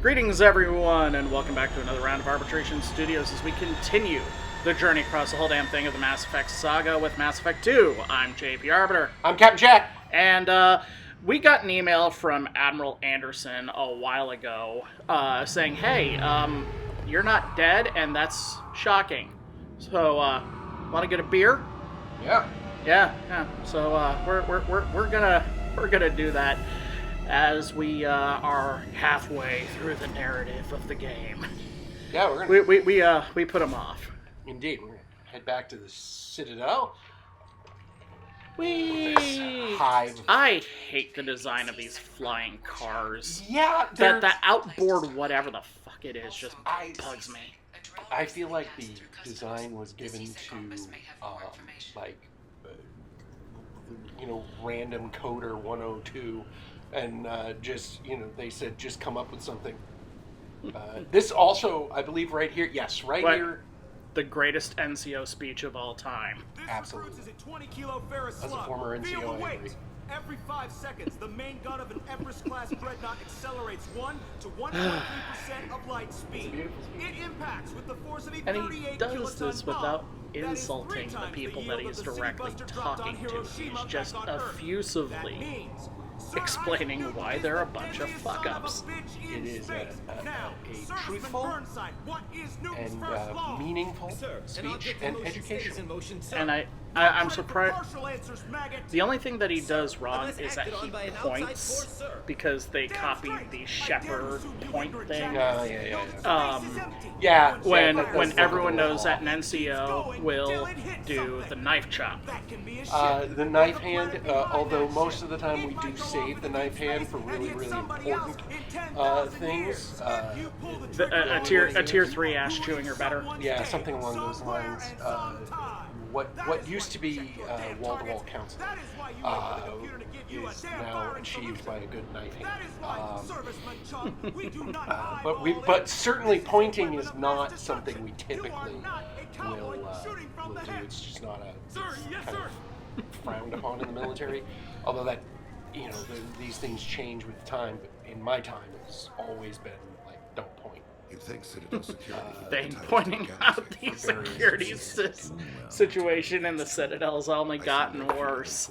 Greetings, everyone, and welcome back to another round of Arbitration Studios as we continue the journey across the whole damn thing of the Mass Effect saga with Mass Effect 2. I'm JP Arbiter. I'm Captain Jack. And we got an email from Admiral Anderson a while ago saying, hey, you're not dead, and that's shocking. So, want to get a beer? Yeah. Yeah. So, we're gonna do that as we are halfway through the narrative of the game. Yeah, we're gonna... We put them off. Indeed. We're gonna head back to the Citadel. Hive. I hate the design of these flying cars. Yeah, the outboard whatever the fuck it is just bugs me. I feel like the design was given to, random coder 102, and they said, just come up with something. This also, I believe right here, here. The greatest NCO speech of all time. Absolutely. As a former NCO, I agree. Every 5 seconds, the main gun of an Everest-class dreadnought accelerates 1 to 1.3% of light speed. It impacts with the force of a 38 and he does this without insulting the people that he's directly talking to. He's just effusively explaining why they're a bunch of fuck-ups. It is a truthful and meaningful speech and education. And I'm surprised. The only thing that he does wrong is that he points, because they copied the Shepard point thing. When everyone knows that an NCO will do the knife chop. The knife hand, although most of the time we do save the knife hand for really, really important things. A tier 3 ass chewing or better. Yeah, something along those lines. What used to be wall-to-wall counseling is now achieved by a good knife hand. But certainly pointing is not something we typically will do. It's just not kind of frowned upon in the military. Although that, these things change with time. But in my time, it's always been like, don't point. You think Citadel security? They pointing out the security situation in the Citadel has only gotten worse.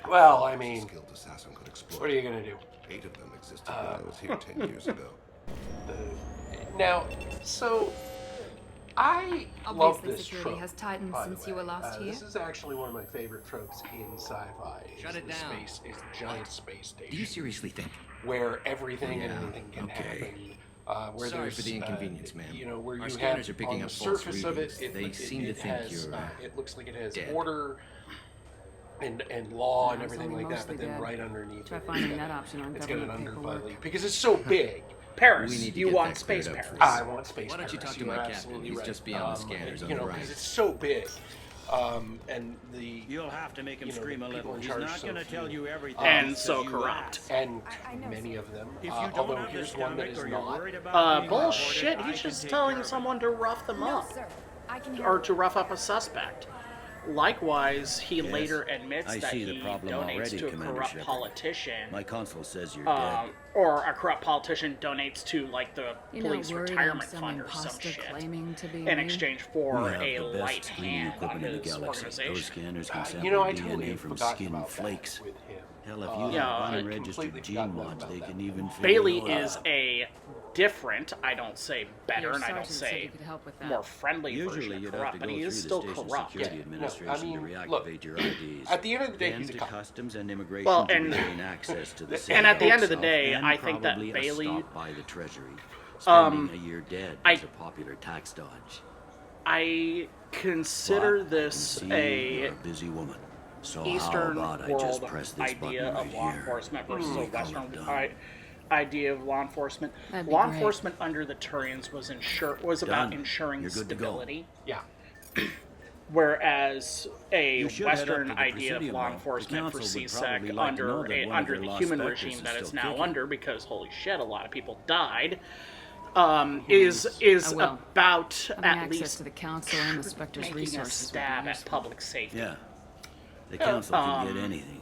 Well, I mean, what are you gonna do? 8 of them existed when I was here 10 years ago. Now, so I love this security trope. Has tightened since you were last here. This is actually one of my favorite tropes in sci-fi. Shut it down. Is the giant space station. Do you seriously think? Where everything and anything can happen. Where Sorry for the inconvenience, man. Where Our you scanners have are picking on up the false surface of it, readings. They seem to think has, you're it looks like it has dead. order and law and everything like that, but then dead. right underneath Try it, finding that option on it's got an government paperwork. underbelly because it's so big. Paris. We need to You get want that space cleared up Paris. first. I want space. Why don't you Paris. talk to my You're captain? absolutely He's right. just beyond the scanners on the right. Because it's so big. And the You'll have to make him scream a people little. in He's charge not so going to tell few. you everything. And he so says you corrupt. ask. and many of them. If you don't Although have the here's one that stomach is or you're not. worried about being Bullshit. reported, I He's can just take telling care of it. someone to rough them No, up. sir. I can Or to rough up a suspect. Likewise, he Yes. later admits I that see he the problem donates already, to a Commander corrupt Shepard. politician. My console says you're dead. Or a corrupt politician donates to, like, the You're police not worried retirement I'm some fund or some imposter shit claiming to be in me? exchange for We have a the light best screening hand on equipment in the his galaxy. Those organization. scanners can sample I DNA totally from forgot skin about flakes. that with him. Hell, if you Yeah, have I unregistered completely gene forgot mods, about they that. can even figure Bailey it out. is a different, I don't say better, Your and I don't sergeant said say you could help with that. more friendly Usually version of you'd have corrupt, to but go he through is the still station corrupt. security Yeah, no, administration to reactivate your IDs. At the end of the day, Then he's a to cop. customs and immigration Well, to and- gain access to the and at the end of the itself, day, and I think that probably Bailey- a stop by the Treasury. Spending a year dead is a popular tax dodge. I consider But I this can see you're a busy woman. So Eastern how about I world just press this idea button of right law here? enforcement versus We a call Western it done. idea of law enforcement. That'd be Law great. enforcement under the Turians was about Done. ensuring You're good to go. stability, Yeah. whereas a You should head up Western to the idea of Presidium law Hall. The enforcement for council would CSEC probably like to know that one of under their the lost human specters regime is that it's still now kicking. under, because holy shit, a lot of people died. Is I will. about Having at access least to the council and the Spectre's making a resources would be stab at useful. public safety. Yeah. The council can get anything.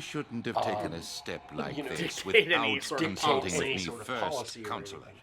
You shouldn't have taken a step like this dictate any without sort of consulting policy. with me sort of first, policy or Counselor. anything.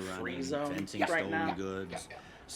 be running, free zone fencing right stolen now. goods,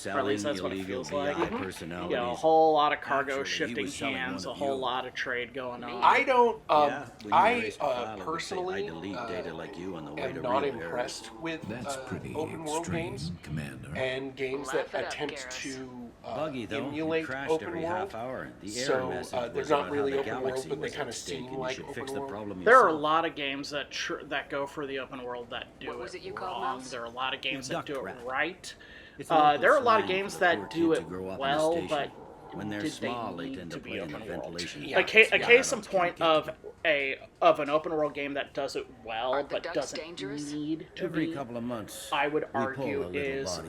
Or at least that's what it feels like. You know, a whole lot of cargo shifting hands, a whole lot of trade going on. I don't. I personally personally data like you on the way am to not real impressed with That's pretty open world extreme, games Commander. and games that Laugh it up, attempt Garrus. to Buggy, though, emulate crashed open every world. half hour. The error So message they're was not about really how the open world, galaxy but they was kind of at stake, seem and you like should open fix the world. problem There are a yourself. lot of games that go for the open world that do What was it you it called, wrong. Mouse? There are a lot of games that Duck do it crap. right. It's a local There are a lot of slang games for the poor that do kids it who grow up in the well, station. but When they're did small, they they need tend to to be play in the open world? ventilation. Yeah. A case in that's point of an open world game that does it well Aren't the but ducks doesn't dangerous? need to Every be. couple of months, I would we pull a argue little is body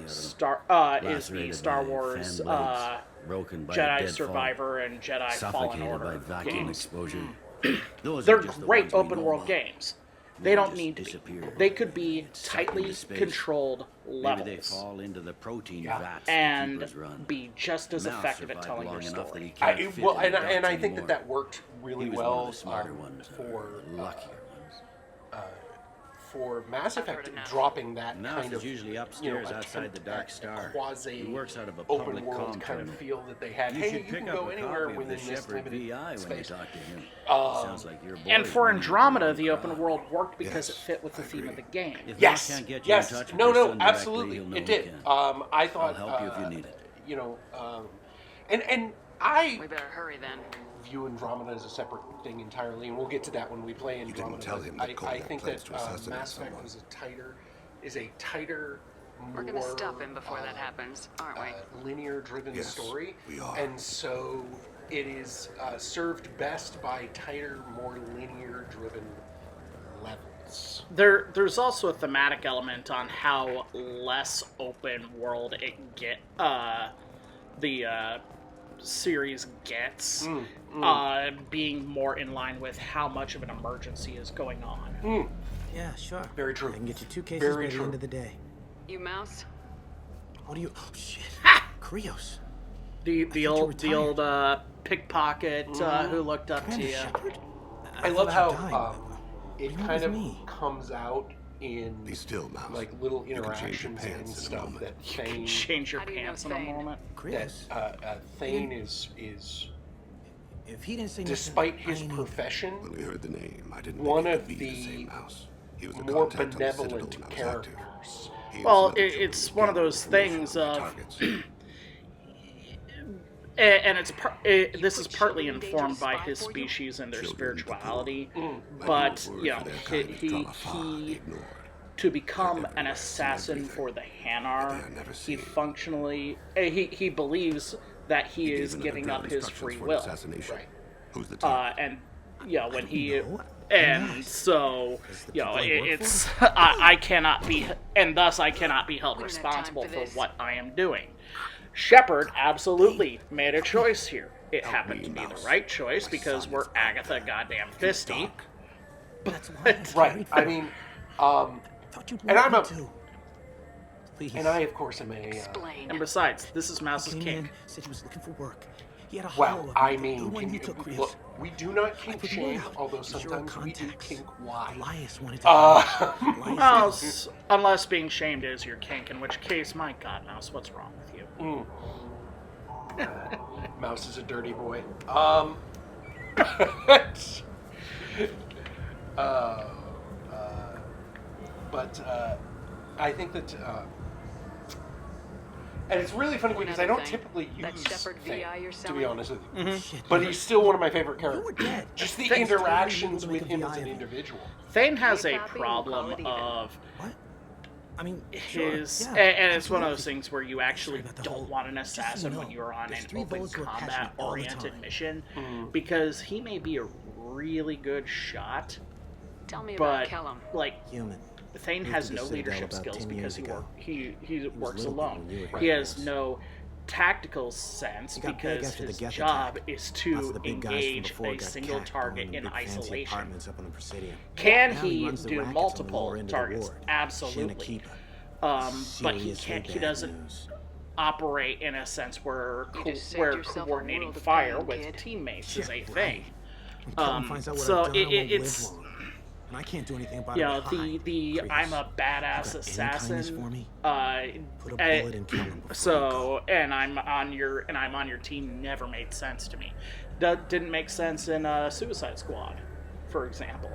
out of them. is the Lacerated Star by Wars fan blades, broken by a Jedi dead Survivor and Jedi fall, Fallen suffocated by Order vacuum games. exposure. Those They're are just the great ones we open know world about. games. They They don't just need to disappear. be. They could be Sucked tightly into space. controlled Maybe they levels fall into the protein Yeah. vats the and keepers run. be just as Mouse effective at survived telling your long enough that he story. can't fit Well, in the and I ducts think anymore. that worked really He was well one of the smarter ones, for luckier ones. for Mass I've heard Effect, enough. dropping that Mouse kind is of usually upstairs outside the Dark Star. quasi He works out of a open public world comm kind of terminal. feel that they had. You Hey, should you pick can up go a anywhere copy of the within this Shepherd limited VI when you space. talk to him. Um, Sounds like your boy. And for Andromeda, the crowd. open world worked because it Yes, fit with the I theme of agree. the game. If Yes, Mouse can't get you in yes, touch with no, your no, son directly, absolutely, he'll know it he did. can. I thought I'll help you if you need it. You know, and I We better hurry then. view Andromeda as a separate thing entirely, and we'll get to that when we play didn't Andromeda. tell him but that I Kodak think plans that to assassinate Mass Effect someone. is a tighter, We're more gonna stop him before that happens, aren't we? linear-driven Yes, story, we are. and so it is served best by tighter, more linear-driven levels. There's also a thematic element on how less open world the series gets, being more in line with how much of an emergency is going on. Yeah, sure. Very true. I can get you 2 cases Very by true. the end of the day. You mouse? What do you... Oh, shit. Krios. The old pickpocket who looked up to Commander you. Shepard? I love thought how you died. it What do you want kind of with me? comes out in Be still, Mouse. like little You can change your interactions and pants in a stuff moment. that You can Thane change your How do you know pants in a Thane? moment. Krios. Thane is If he didn't say despite nothing, his I ain't- profession When we heard the name, I didn't one think it of could be the the same Mouse. He was the more contact on the Citadel benevolent when I was characters. active. He was Well, another it's true one of gatherer those information things on my of, targets. and this is put partly children in danger informed to by spy his for you? species and their Children, the poor. spirituality, My but old word you know, for their kind has come afar, he ignored. to become They're an everywhere, assassin everything. for the But Hanar, they are never he seen. functionally he believes that he He is gave another giving girl up his instructions free for an will, assassination. Right. Who's the target? and yeah, when he know. and so the you know people I work it's I cannot be, and thus I cannot be held We don't have time responsible for for this. what I am doing. Shepard absolutely made a choice here. It happened to be the right choice because we're Agatha goddamn Fisty. That's why. Right. I mean, Thought you'd and want I'm me a- to. Please. and I of course am a Explain. And besides, this is Mouse's Came kink. in, said he was looking for work. He had a well. hollow I up the mean, one can you you, took, Krios. look, we do not I kink put word shame, out. although These are our sometimes we do contacts. kink why. Elias wanted to. Uh, Elias Unless being shamed is your kink, in which case, my God, Mouse, what's wrong with you? Mouse is a dirty boy. But I think that, and it's really funny because I Another don't thing, typically that use Shepherd Thane, VI you're to be selling? honest with you. Mm-hmm. Shit, But you he's still one of my favorite were characters. dead. Just the Thanks. interactions Totally with illegal him as an VI. individual. Thane has a Free copy and problem quality even. of What? I mean, sure, his, yeah, and it's one of those absolutely. things where you actually about the don't whole- want an just so you assassin know, when you're on there's an 3 open bullets who are passionate all the combat-oriented time. mission, because he may be a really good shot, Tell me about but Kellum. like Human. Thane Moved has to the no Citadel leadership about skills 10 because years ago. he works little alone. when you were He young. has no tactical sense He got big because after the his Geth job attack. is Lots to of the big guys from engage before a got single capped target going in big fancy isolation. apartments up on the Presidium. Can Now he runs the do rackets on the multiple lower end of the targets? ward. Absolutely. Shanakiba. But he Seriously can't. He bad doesn't news. operate in a sense where You just saved where yourself a coordinating world of fire pain, with kid. teammates Yeah, is a right. thing. When Kellum finds out what so I've done, I won't it's live long. and I can't do anything about you it. know, Hi, the Kratos. I'm a badass Got any kindness assassin. for me? Put a Uh, bullet in kill him before you so go. and I'm on your team never made sense to me. That didn't make sense in Suicide Squad, for example.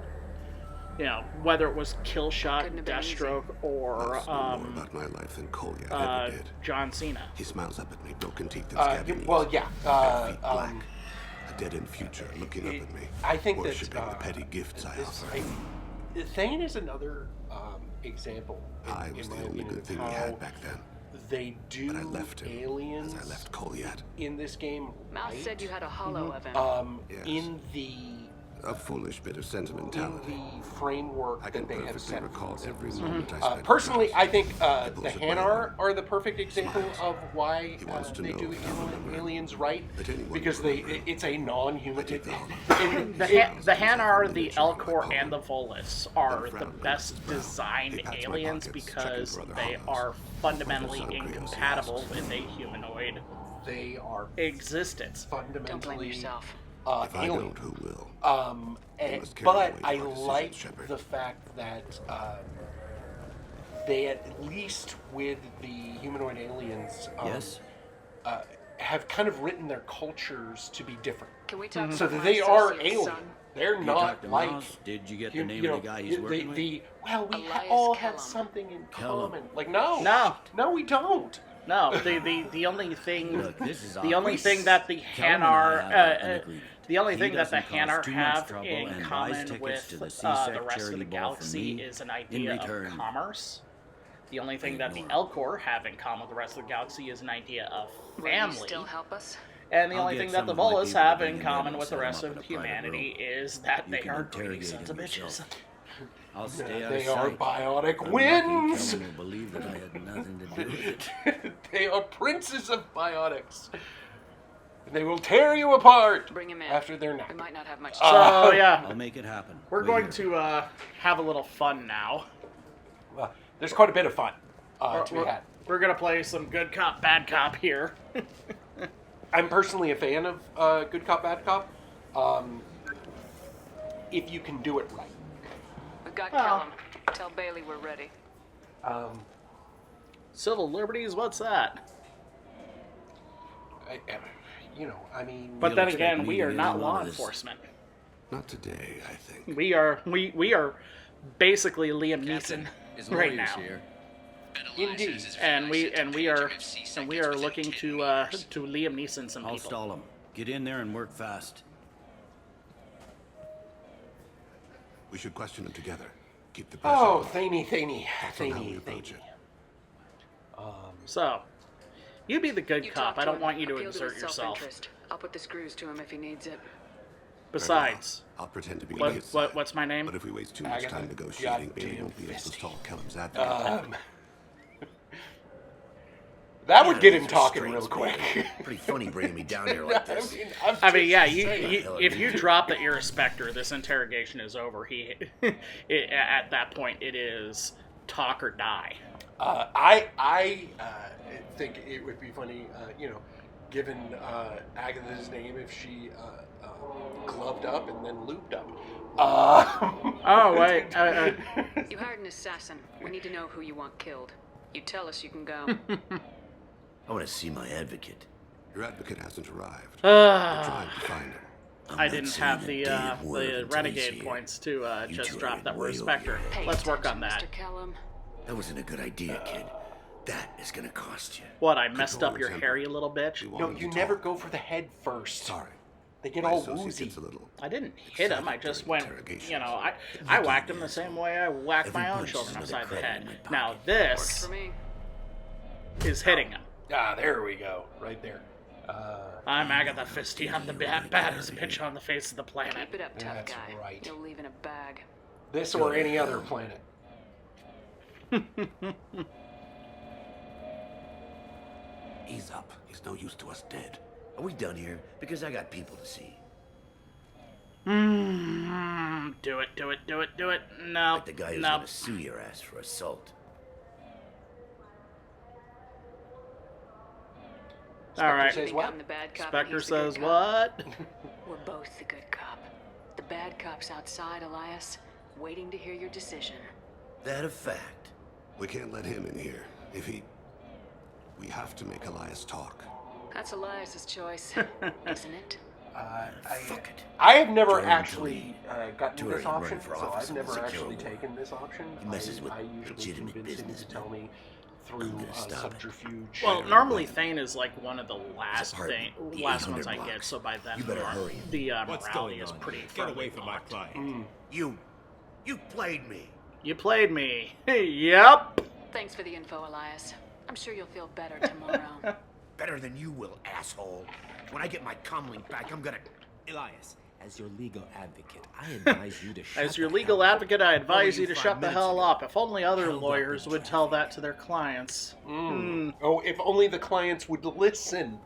You know, whether it was Killshot, Couldn't have been Deathstroke, or Mouse knew more about my life than Kolya ever did. John Cena. He smiles up at me, broken teeth and scabby knees. well, yeah. Bare feet black. A dead-end future looking up at me. I think that worshipping the petty gifts I offer. Thane is another example. I in was my the only opinion, good thing of he how had back then. They do But I left him aliens as I left Kolyat. in this game. Mouse right? said you had a hollow of him. Yes. In the A foolish bit of sentimentality. framework I can that they have perfectly set. recall every moment I spent Personally, with I think He the pulls it Hanar right are the perfect example Smiles. of why He wants to they know do if I remember. aliens right, But anyone because can remember. it's a non-human. I did the The Hanar, the Nature of my Elcor, poem. and the Volus are Then the frowned best Kratos' brow. designed He pats my aliens pockets, because checking for they other are hollows. fundamentally Son Kratos, he incompatible asks. with a humanoid They are existence. fundamentally Don't blame yourself. If I alien. don't, who will? must carry But the weight I of our decisions, like Shepard. the fact that they, at least with the humanoid aliens, Yes? have kind of written their cultures to be different, Can we talk so about that my they are associate's alien. son? They're You not talked to like. Mouse? Did you get the You- name you of the know, guy he's working with? Well, we Elias all have Kellum. something in Kellum. common. Like, no, No. we don't. No, the only thing Look, this is the only awkward. thing that the Kellum and I Hanar have an agreement. the only He thing that the doesn't cause Hanar too much have trouble in and buys common tickets with to the the CSEC rest of charity the ball for galaxy me is an in idea return. of commerce. The only thing that the ignore Elcor have in common with the rest of the galaxy is an idea of Will you family. still help us? And the I'll only get thing that some the of my Volus people to have bring in him in common and with the set him rest up of in a private humanity room. is that You they can are greedy interrogate sons him of bitches. yourself. I'll stay out They of are sight. biotic I'm lucky winds. Kellum will believe that I had nothing to do with it. They are princes of biotics. And they will tear you apart Bring him in. after their We nap. might not have much So time. yeah, I'll make it happen. we're Wait going here. to have a little fun now. There's quite a bit of fun to be had. We're gonna play some good cop, bad cop here. I'm personally a fan of Good Cop, Bad Cop. If you can do it right. We've got Well. Kellum. Tell Bailey we're ready. Civil liberties, what's that? I mean, But You'll then expect again, me we to are get not in law on this. enforcement. Not today, I think. We are basically Liam Neeson right now, indeed. and we are looking to Liam Neeson some I'll people. stall him. Get in there and work fast. We should question him together. Keep the pressure. Oh, on. Thaney. That's not how we approach it. So, you be the good You cop. talk I to don't him. want you to Appeal exert his yourself. self-interest. I'll put the screws to him if he needs it. Besides, I'll pretend to be on his side. what's my name? But if we waste too much Agatha time negotiating, Bailey goddamn won't be able to Fisty. stall Kellum's advocate. That would get him these are talking straight, real quick. man. Pretty funny bringing me down here like this. I mean, yeah. saying. If you drop that you're a Spectre, this interrogation is over. At that point, it is talk or die. I think it would be funny, given Agatha's name if she gloved up and then looped up. Oh wait. You hired an assassin. We need to know who you want killed. You tell us, you can go. I want to see my advocate. Your advocate hasn't arrived. We're trying to find him. I'm I not didn't saying have a the damn word until he's renegade here. points to You just two drop are that we're way a over Spectre. your head. Pay Let's work attention, on that. Mr. Kellum. That wasn't a good idea, kid. That is gonna cost you. What? I messed Control up your your hairy little bitch. We No, wanted you to never talk. go for the head first. Sorry. They get My all associate woozy. gets a little I didn't hit him. I just went. Interrogation. I whacked him the same way I whacked Every my own punch is children another upside the credit head. in my Now pocket. this For me. is hitting him. Ah, there we go. Right there. I'm Agatha Fisty. I'm the baddest bitch on the face of the planet. Keep it up, tough That's guy. right. You'll leave in a bag. This or any other planet. Ease up. He's no use to us dead. Are we done here? Because I got people to see. Do it. No. Like the guy who's no. gonna sue your ass for assault. All right. Spectre says think what? I'm the bad cop and Spectre he's the good says cop? what? We're both the good cop. The bad cop's outside, Elias. waiting to hear your decision. That a fact? We can't let him in here. If he... We have to make Elias talk. That's Elias's choice, isn't it? Fuck it. I have never Jordan actually gotten Jordan this running option, for so office I've in the never secure actually war. taken this option. He messes with I usually legitimate convince him business, to tell me through gonna stop it. subterfuge. Well, normally Thane is like one of the last apartment, the last 800 ones I blocks. get, so by then You better hurry. the What's morality going is on? pretty Get firmly away from my locked. client. You played me. You played me. Yep. Thanks for the info, Elias. I'm sure you'll feel better tomorrow. Better than you will, asshole. When I get my comlink back, I'm gonna... Elias, as your legal advocate, I advise you to shut As your the legal hell up. advocate, I advise Only you to 5 shut the minutes hell ago, up. If only other held up lawyers in would tell traffic. that to their clients. Oh, if only the clients would listen.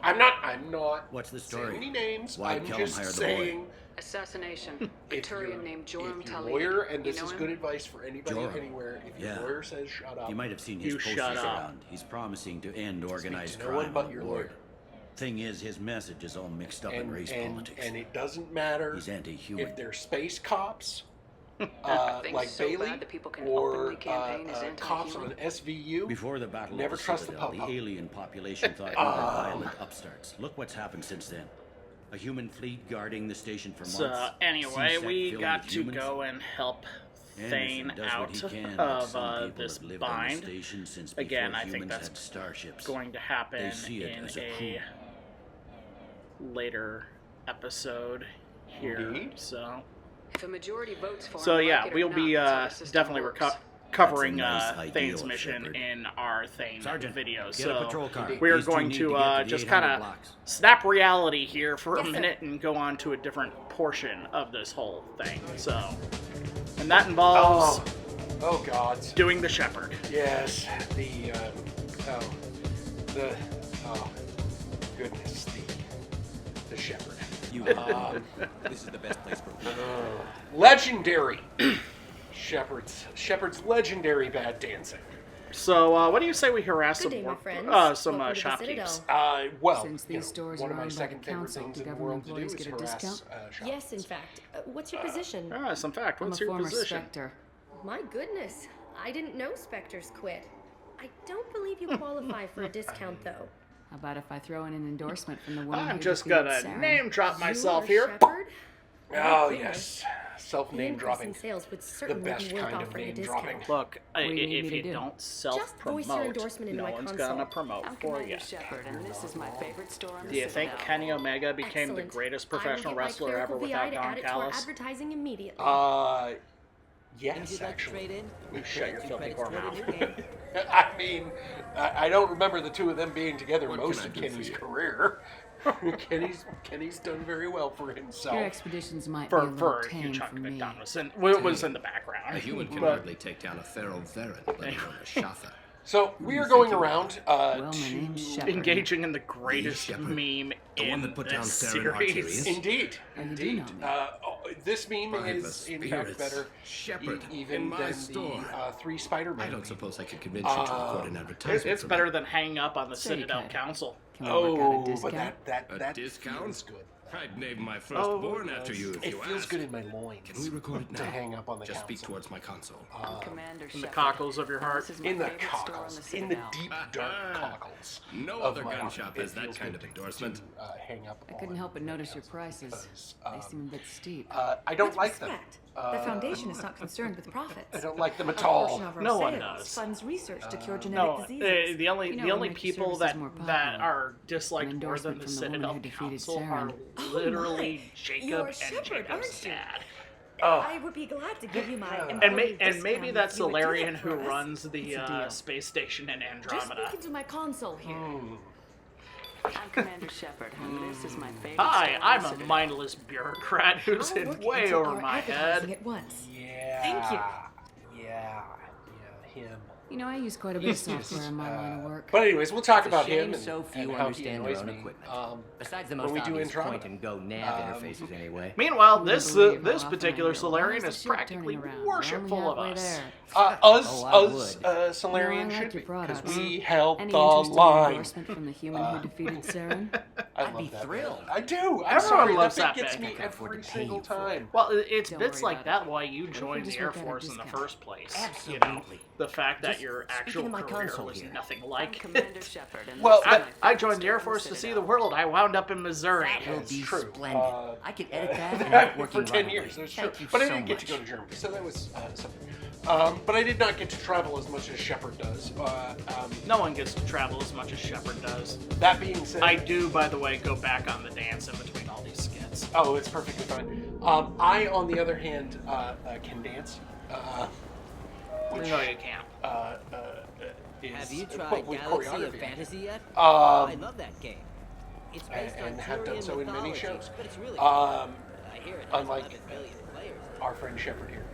I'm not. What's the saying story? any names. Why'd I'm Kellum just hire the boy? saying. Assassination. A If you're, Turian named Joram if you're a Talib. lawyer, and You this know is him? good advice for anybody Joram. anywhere, if your Yeah. lawyer says shut up, You might have seen his You posters shut up. around. He's promising to end organized speak to no one crime but on your board. lawyer. Thing is, his message is all mixed up in race politics. and it doesn't matter He's anti-human. if they're space cops, Things like so Bailey, bad that people can or openly campaign as cops on anti-human. SVU. Before the battle Never of the trust the Citadel, the pop-up. alien population thought we were violent upstarts. Look what's happened since then. A human fleet guarding the station for months. So anyway, CSEC we filled got with to humans. go and help Thane Anderson does out what he can, but of some people this have lived on the bind. station since Again, before I think humans that's had starships. going to happen They see it in as a a later episode here. Indeed. So If a majority votes for So him, yeah, like it or we'll not, be that's how the system definitely works. covering That's a nice Thane's ideal, mission Shepard. in our Thane Sergeant, video. get So a patrol car. we're These two going need to to get to the just 800 kind of blocks. snap reality here for Yes, a sir. minute and go on to a different portion of this whole thing. So, and that involves Oh God. doing the Shepherd. Yes, oh goodness, the shepherd. This is the best place for me. Legendary Shepherd's legendary bad dancing. So, what do you say we harass Good some day, my work, friends. some Welcome to the shopkeepers? Citadel. Well, Since you know, these stores one are of my owned by the second favorite council, things do in the government world to do employees is get a harass discount? Yes, in shoppers. fact. What's your position? Some fact. I'm a What's your former position? Spectre. My goodness, I didn't know Spectres quit. I don't believe you qualify for a discount, though. How about if I throw in an endorsement from the woman I'm who just defeated gonna Saren? name drop myself You are here. Shepherd? Oh goodness. yes, self-name The dropping. increase in sales would The certainly best be worth kind of offering a name discount. dropping. Look, do you need if me to you do? don't Just voice your self-promote, endorsement into no my one's console. gonna promote I'm for Commander you. Shepard, and this is my favorite store on the Do you think Citadel. Kenny Omega became Excellent. the greatest I will professional get my wrestler clerical ever VI without to Don add it to our Callis? advertising immediately. Yes, actually. You shut your filthy whore mouth. I mean, I don't remember the two of them being together What most can I of do Kenny's for you? career. Kenny's done very well for himself. Your expeditions might be a For little a tame huge for chunk of me. it, Don was in the background. A human can but- hardly take down a feral Varen, let alone a Shafa. So we are going around Well, my name's to Shepard. engaging in the greatest Shepherd. meme The in one that put down this Saren series. Arterius? indeed, And you do indeed. know me. This meme By the is in fact spirits, better Shepherd, even in my than store. the three Spider-Man. I don't suppose I could convince you to record an advertisement. It's for better me. than hanging up on the Sure you Citadel could. Council. Can we work out a Oh, but discount? that discount? feels good. I'd name my firstborn after you if It you feels asked. good in my loins. Can we record it now? To hang up on the Just council. speak towards my console. I'm Commander In the Shepard. cockles of your and heart. This is my In the favorite store on cockles, the in the Citadel. deep dark cockles. No of other my gun heart. shop It has that feels kind good of endorsement. To hang up. I couldn't help but notice your prices. They seem a bit steep. I don't With like them. respect, the Foundation is not concerned with profits. I don't like them at A portion all. of our No one sales does. funds research to cure genetic No, diseases. the only You know, the it'll only make people services that more that popular. are disliked An more than endorsement the from the woman Citadel who defeated Council Saren. are Oh literally my. Jacob You're a and shepherd, Jacob's aren't you? dad. I would be glad to give you my And employee maybe discount that's if you would do Solarian that who for us. runs the It's a deal. space station in Just Andromeda. speak into my console here. I'm Commander Shepard, and this is my favorite Hi, store on I'm the a Citadel. mindless bureaucrat who's I'll in look way into over our my advertising head. at once. Yeah. Thank you. Yeah, him. You know, I use quite a bit of software in my line of work. But anyways, we'll talk about him and, so few and how he understand their annoys own me. equipment. Besides the when most we do obvious Andromeda. point and go nav interfaces anyway. Meanwhile, this particular Solarian is practically worshipful of us. Solarian should be, because we held Any the interest in line. endorsement from the human who defeated Saren? I'd be thrilled. I do. I'm Everyone sorry, loves that that bit gets bit. me every single time. Well, it's Don't bits worry like about that why you joined the Air Force in the first place. You know, Absolutely. the fact that Just your speaking actual of my career console was here. nothing like Commander it. Shepard. And Well, I joined the Air Force to see the world. I wound up in Missouri. That will It's be true. splendid. I can edit that and have it That working for 10 right years, away. that's true. Thank you But I so didn't get to much. go to Germany, so that was something. But I did not get to travel as much as Shepard does. No one gets to travel as much as Shepard does. That being said, I do, by the way, go back on the dance in between all these skits. oh, it's perfectly fine. I, on the other hand, can dance. Which, No, you can't. Is, Have you but tried with Galaxy of choreography. Fantasy yet? Um, I love that game. It's based and on have done Turian so in many mythology, shows. But it's really I hear it has unlike 11 billion players. our friend Shepard here.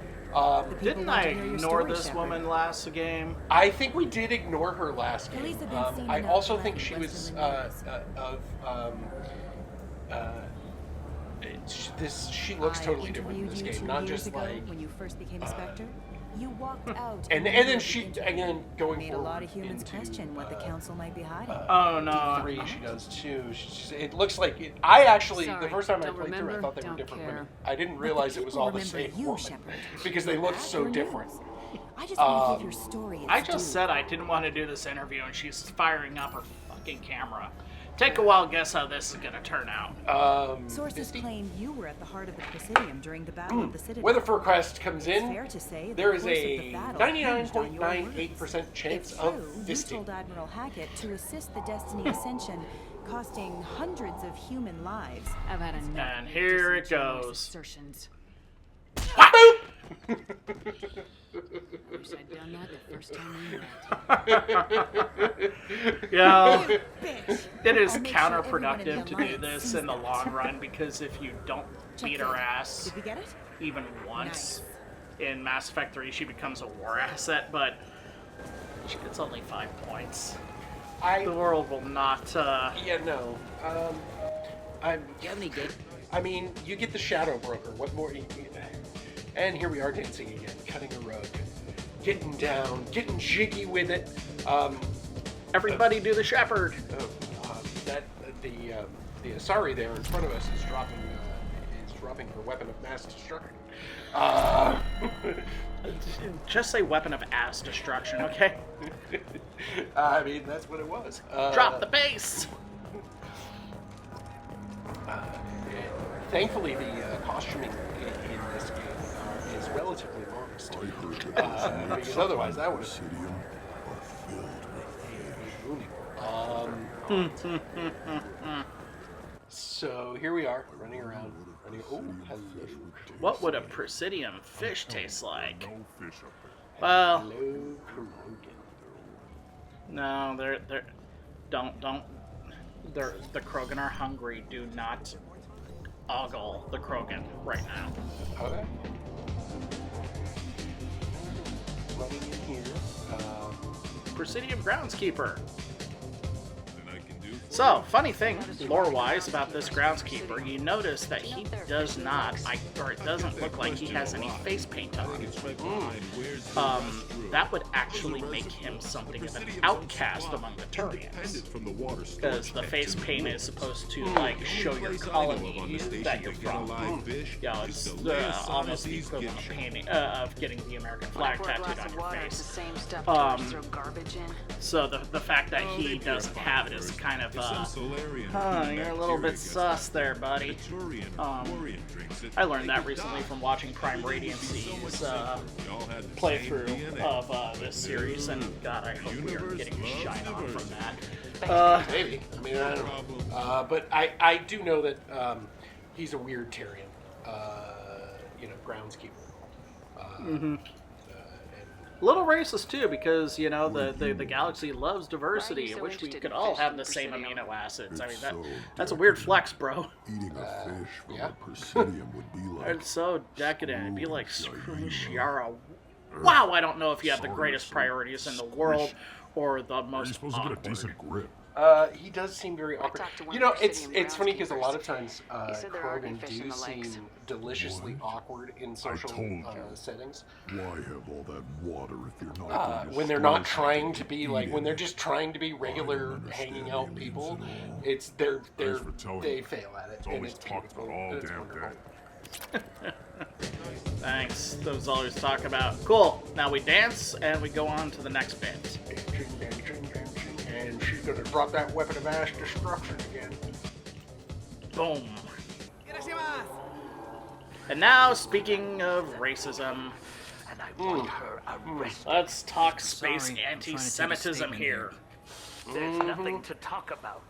Didn't want I to hear your ignore story, this Shepard. woman last game? I think we did ignore her last game. Police have been seen I enough also to think let she the was Western Unions. she looks totally different in this interviewed you game, 2 not years just ago like. when you first became a Spectre. You walked out. And in the then middle she of the interview. again going Made forward a lot of humans into, question what the council might be hiding. Oh, no. D3 she does too. It looks like it. I actually the Sorry, first time I don't played through, I remember, thought they were don't different care. women. I didn't But realize the it was people all the remember same you, woman Shepard. because they looked That's so your different. news. I just want to give your story its I just due. said I didn't want to do this interview, and she's firing up her fucking camera. Take a wild guess how this is gonna turn out. Sources claim you were at the heart of the Presidium during the Battle of the Citadel. When the forecast comes It's in, fair to say there the is course of a the battle hinged on your 99.98% chance If of true, you fisting. told Admiral Hackett to assist the Destiny Ascension, costing hundreds of human lives. I've had enough. And here it disingenuous goes. Assertions. Boop! I wish I'd done that the first time we met. Yeah, Bitch. it is I'll make sure everyone in counterproductive the to do Alliance this sees in the that. long run because if you don't Check beat her in. ass Did we get it? even once in Mass Effect 3, she becomes a war asset, but she gets only 5 points. The world will not. Yeah, no. Do you have any game? I mean, you get the Shadow Broker. What more? And here we are dancing again, cutting a rug, getting down, getting jiggy with it. Everybody do the Shepherd. The Asari there in front of us is dropping her weapon of mass destruction. Just say weapon of ass destruction, okay? I mean, that's what it was. Drop the bass. Thankfully, the costuming in this game is relatively modest. Because otherwise, that would have So here we are, running around. Oh, hello. What would a Presidium fish taste like? Well, Hello, Krogan. no, the Krogan are hungry. Do not ogle the Krogan right now. Okay. Running in here. Presidium groundskeeper. So, funny thing, lore-wise, about this groundskeeper, you notice that he does not, or it doesn't look like he has any face paint on. That would actually make him something of an outcast among the Turians. Because the face paint is supposed to, like, show your colony that you're from. Yeah, it's almost the equivalent of, painting, of getting the American flag tattooed on your face. So the fact that he doesn't have it is kind of, you're a little bit sus there, buddy. I learned that recently from watching Prime Radiancy's playthrough of this series, and God, I hope we are getting shine on from that. Maybe. I mean, I don't know. But I do know that he's a weird Tyrian, groundskeeper. A little racist too, because the galaxy loves diversity. I wish we could all have the same amino acids. I mean, that's a weird flex, bro. Eating a fish from yeah. a Presidium would be like... It's so decadent. It'd be like screwing Shiara wow, I don't know if you have the greatest priorities in the world or the most awkward. He does seem very awkward. It's funny because a lot of times Krogan do seem deliciously awkward in social settings. Why have all that water if you're not when they're not trying to be like, when they're just trying to be regular hanging out people, it's they fail at it. It's always talked about all damn day. Thanks. That was all we was talking about. Cool. Now we dance and we go on to the next bit. And she's gonna drop that weapon of mass destruction again. Boom. And now, speaking of racism, let's talk space anti-Semitism here. There's nothing to talk about.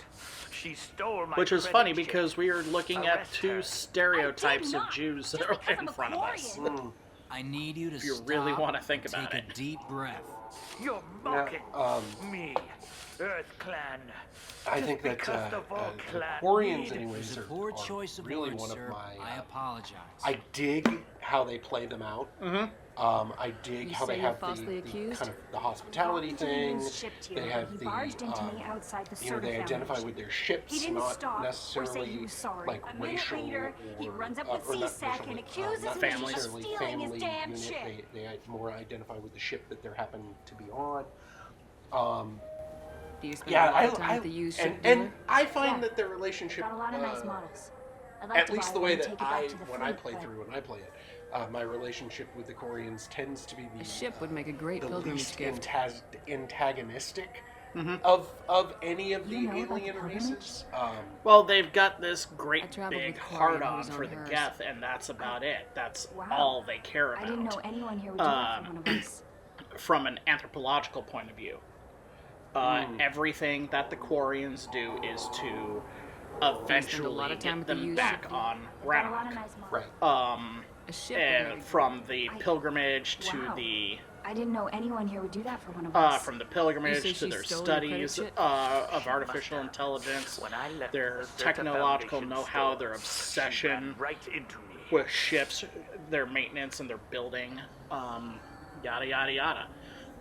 She stole my Which is credit funny chip. because we are looking at Arrest two her. stereotypes of Jews that are right in front of us. I need you to If you stop really want to think and about take it. a deep breath. You're mocking me, Earth Clan. I think that because the Vol the Clan Quarians, need- anyways, It's a poor choice of really words, one sir. of my. I apologize. I dig how they play them out. I dig You how say they you're have the falsely accused? kind of the hospitality thing. They have He the barged into me outside the you know, they Serta identify Foundation. with their He ships, didn't not stop or say necessarily he was sorry. like A minute racial later, he or, runs up with or not C-Sac and racially, accuses not me of necessarily stealing his family damn unit. ship. They more identify with the ship that they're happen to be on. Do you spend Yeah, a lot of time at the used ship and dealer? I find that their relationship, Got a lot of nice models. I'd like at to least buy the one way and that take it back to the when I fleet, play but- through and I play it, my relationship with the Quarians tends to be A ship would make a great the pilgrimage least gift. antagonistic Mm-hmm. of any of the You know about alien the races. Well, they've got this I great traveled big with Corey, who hard-on was for on the hers. Geth, and that's about it. That's Wow. all they care I about. didn't know anyone here would do that for one of us. From an anthropological point of view. Everything that the Quarians do is to eventually lot of time get at the them used back ship. on Got a lot of Rannoch. nice models. Right. A ship would And make from the pilgrimage to Wow. the I didn't know anyone here would do that for one of us. from the You pilgrimage say to she their stole your credit studies chip? of artificial intelligence, When I left their the Serta technological Foundation know-how, store, their she obsession ran right into me. with ships, their maintenance and their building, yada yada yada.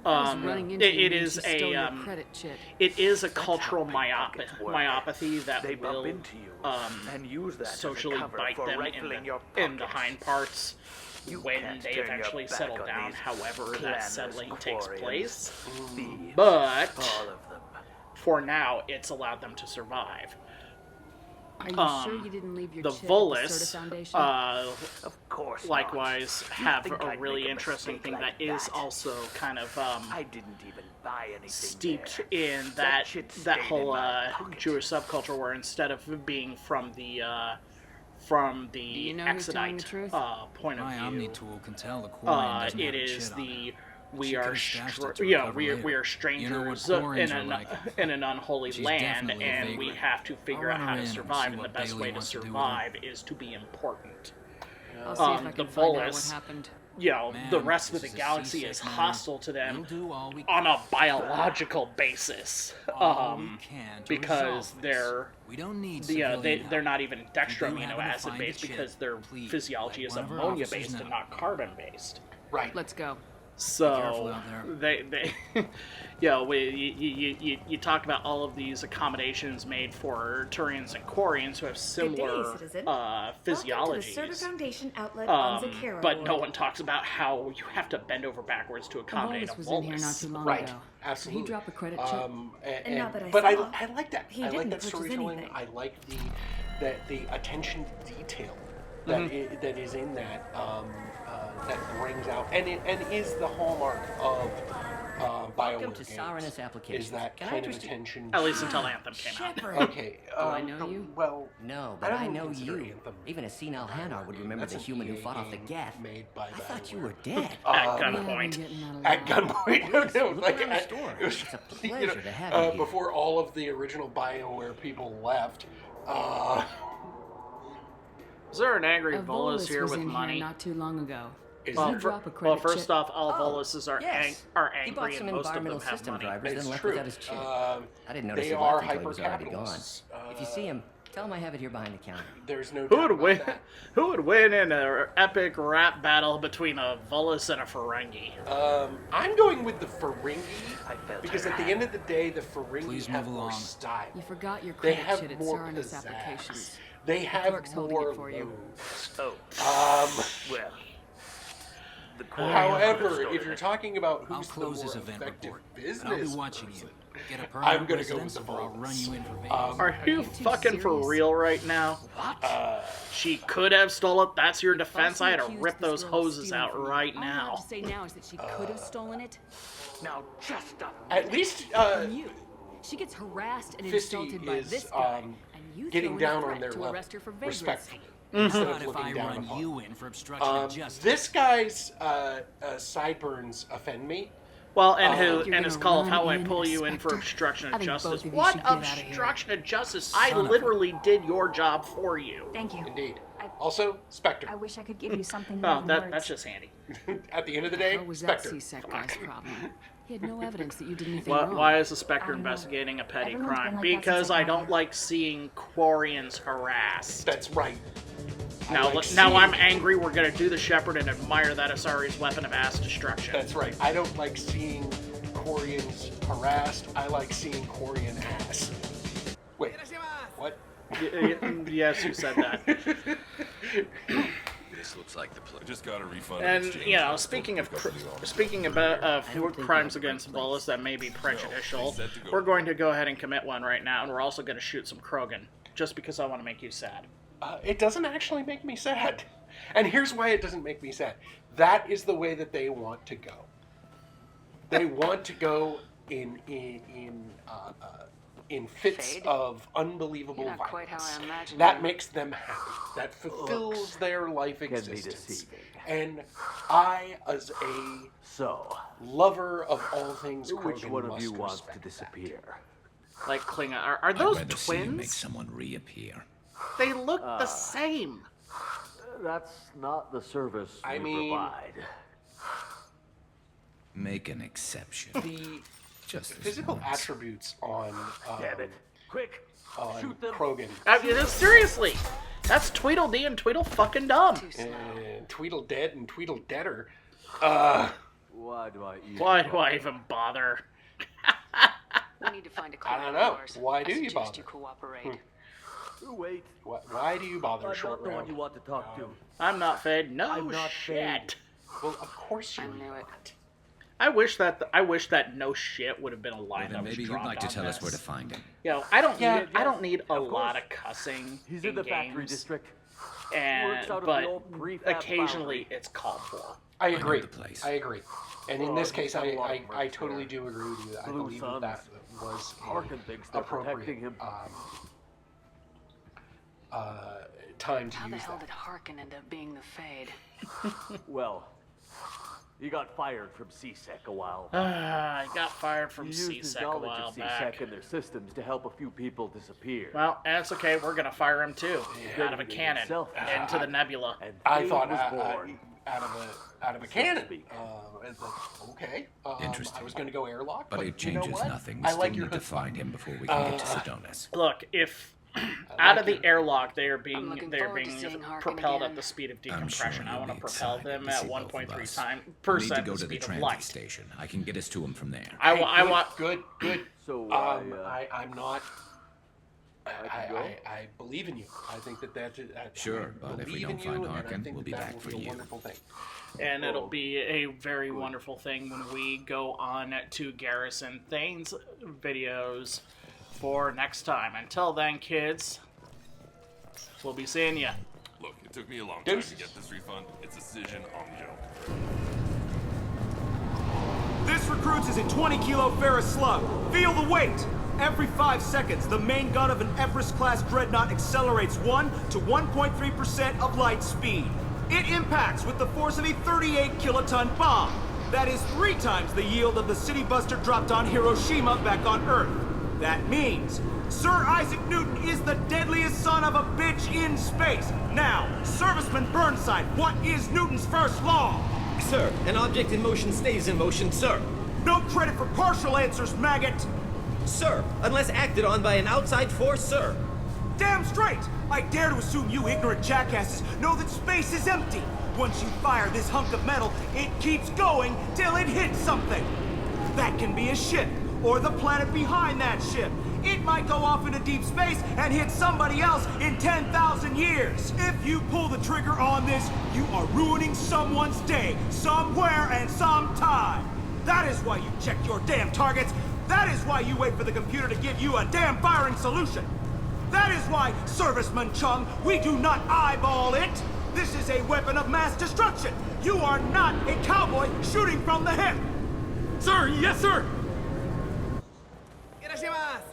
I was running into you It when is she stole a your credit chip. it is a That's cultural how pickpockets work. myopathy that They will bump into you and use that socially as a cover bite for them rifling your in the pockets. hind parts You when can't they turn your eventually back settle on down, these however that clanless settling takes Quarians. place. Thieves, But all of them. for now, it's allowed them to survive. Are you sure you didn't leave your The chip at the Volus, Serta Foundation? Of course likewise, not. have You think a I'd really make a interesting mistake thing like that is that? also kind of I didn't even buy anything steeped there. in that shit that stayed whole in my pocket. Jewish subculture, where instead of being from the you know who's telling the Exodite truth? point of My view, Omni tool can tell the Quarian doesn't it have is shit on the her. we She are could've stashed it to we recover later. are You know what strangers Quarians in are an like. in an unholy She's land, definitely a and we vagrant. have to figure I'll out run how her to in and survive, see and the what best Bailey way to wants to do with her. survive is to be important. I'll see if I the can find out what Volus, happened. you know, the Ma'am, rest of this the is a galaxy C6 is matter. hostile to them We'll do all we on a biological basis, All we can to because resolve this. they're We don't need they're not even dextro If you do amino happen to acid find the based chip, because their please physiology let is one of our ammonia officers based and know. not carbon based. Right. Let's go. careful So out there. they you know, you talk about all of these accommodations made for Turians and Quarians who have similar citizen. physiologies. Welcome to the Serta Foundation outlet on Zakara. But no one talks about how you have to bend over backwards to accommodate a Volus was in here not Volus. too long Right. ago. Absolutely. Did he drop a credit chip? And not that I but saw, I like that. he I like didn't that purchase storytelling. anything. I like the attention to detail that that is in that that brings out and is the hallmark of BioWare Welcome to games. Saranus applications. Is that Can I kind of interest you? attention? At least until Anthem came Shepard. Okay. I know you? Well, No, I but don't I know consider you. Anthem Even a senile Hanar would remember That's the an human who EA fought off the game Geth. made by I thought you BioWare. were dead. At Yeah, I'm gunpoint. getting that a At lot. gunpoint, no, Look like around the store. it was It's a you pleasure know, to have you here. before all of the original BioWare people left. Is there an angry A Volus Volus here was with in money? here not too long ago. Is Did it? you drop a Well, credit first chip? off, all Oh, Voluses are yes. are He bought angry, some and most of them environmental have system money. drivers, It's then left true. without his chip. I didn't notice They he are left until he was already gone. hyper-capitalists. If you see him, Tell him I have it here behind the counter. There's no Who doubt would about win? that. Who would win in an epic rap battle between a Volus and a Ferengi? I'm going with the Ferengi because at the end of the day, the Ferengi have more style. You forgot your They credit have sheet at more Serenus pizzazz. applications. They The have clerk's holding more it for you. loads. Well. However, if you're talking about I'll who's the close more this event effective report. business I'll be watching you. person, Get a I'm permanent gonna go with residence, the or I'll run you in for Vegas. Are you fucking for real right now? What? She could have stole it. That's your defense. I had to Accused rip this those girl of hoses stealing out from you. right All you now. have to say now is that she could have stolen it. Now, just a at least From you. She gets harassed and Fisty insulted by is this guy, and you getting throw in a down threat on their to level, arrest her for vagrancy. respectfully. Not Instead of if I looking down run upon you in for obstruction of justice. This guy's sideburns offend me. Well, and You're and his gonna call of run how I in, pull you in for Inspector? obstruction I of think justice. both of you What should get outta here. obstruction of justice? I Son of a- literally did your job for you. Thank you. Indeed. Also, Spectre. I wish I could give you something more Oh, than that's words. just handy. At the end of the day, What was that Spectre. C-Sec guy's problem? He had no evidence that you did anything Why, wrong. why is the Spectre I don't know. investigating a petty Everyone's crime? been like that since Because I I got don't here. like seeing Quarians harassed. That's right. Now, like now seeing- I'm angry. We're gonna do the Shepherd and admire that Asari's weapon of ass destruction. That's right. I don't like seeing Quarians harassed. I like seeing Quarian ass. Wait, what? Yes, you said that. This looks like the place. Just got a refund. And you know, speaking of crimes against Volus that may be prejudicial, we're going to go ahead and commit one right now, and we're also going to shoot some Krogan, just because I want to make you sad. It doesn't actually make me sad. And here's why it doesn't make me sad. That is the way that they want to go. They want to go in fits Fade? of unbelievable You're not quite violence. how I imagined That you. makes them happy. That fulfills their life be existence. deceiving. And I, as a So, lover of all things which Krogan, one of must you wants to respect disappear? Like Klingon. Are those I'd rather see you make twins? someone reappear. They look the same. That's not the service I we mean- provide. Make an exception. The Just this physical once. attributes on Damn it. Quick, on shoot them. Krogan. I mean, seriously, that's Tweedledee and Tweedle dumb. And Tweedle dead and Tweedle deader. Why do I even Why do I even bother? We need to find a I client don't of know. yours. Why I do you suggest bother? you cooperate. Wait, Why do you bother, I'm Short not the one Round? you want to talk to. I'm not Fade. No I'm not shit. Well, of course I you're knew it. not. I wish that no shit would have been a line Well, that then was maybe you'd dropped like to on tell us where to this. find him. You know, I don't Yeah, need I don't yes, need a of lot course. of cussing He's in in the factory games, district. and Works out of the but old prefab occasionally foundry. it's called for. I know agree. the place. I agree. And in Oh, this he's case, got a lot I of merch totally there. do agree with you. I Blue believe Suns. that was Harkin thinks they're appropriate protecting him. time to How the use hell that. did Harkin end up being the Fade? Well, he got fired from C-Sec a while. I got fired from He used his C-Sec a knowledge while of C-Sec back. and their systems to help a few people disappear. Well, that's okay. We're gonna fire him too, out of a Getting cannon himself into the nebula. And I Fade thought was born. out of a to cannon. speak. It's like, okay. Interesting. I was going to go airlock, But it you know changes what? nothing. We I still like your need to hood. find him before we can get to Sedonis. Look, if like out of the it. airlock they are I'm being looking forward to seeing Harkin propelled again. at the speed of I'm decompression. sure I want to he'll be propel excited them to at see both of 1.3 us. times We percent need to go the to the speed of transit light. station. I can get us to him from there. I Good, want. good. So, I'm not. can go? I believe in you. I think that Sure, I but if we believe don't in you, find and I Harkin, think we'll be that back will for be a you. wonderful thing. And it'll be a very wonderful thing when we go on to Garrison Thane's videos for next time. Until then, kids, we'll be seeing ya. Look, it took me a long time Deuces. to get this refund. It's a decision on Joe. This recruits is a 20-kilo ferrous slug. Feel the weight! Every 5 seconds, the main gun of an Everest-class dreadnought accelerates 1 to 1.3% of light speed. It impacts with the force of a 38-kiloton bomb. That is 3 times the yield of the city buster dropped on Hiroshima back on Earth. That means Sir Isaac Newton is the deadliest son of a bitch in space. Now, Serviceman Burnside, what is Newton's first law? Sir, an object in motion stays in motion, sir. No credit for partial answers, maggot! Sir, unless acted on by an outside force, sir. Damn straight! I dare to assume you ignorant jackasses know that space is empty. Once you fire this hunk of metal, it keeps going till it hits something. That can be a ship, or the planet behind that ship. It might go off into deep space and hit somebody else in 10,000 years. If you pull the trigger on this, you are ruining someone's day, somewhere and sometime. That is why you check your damn targets. That is why you wait for the computer to give you a damn firing solution. That is why, Serviceman Chung, we do not eyeball it. This is a weapon of mass destruction. You are not a cowboy shooting from the hip. Sir, yes, sir! Irashimasu!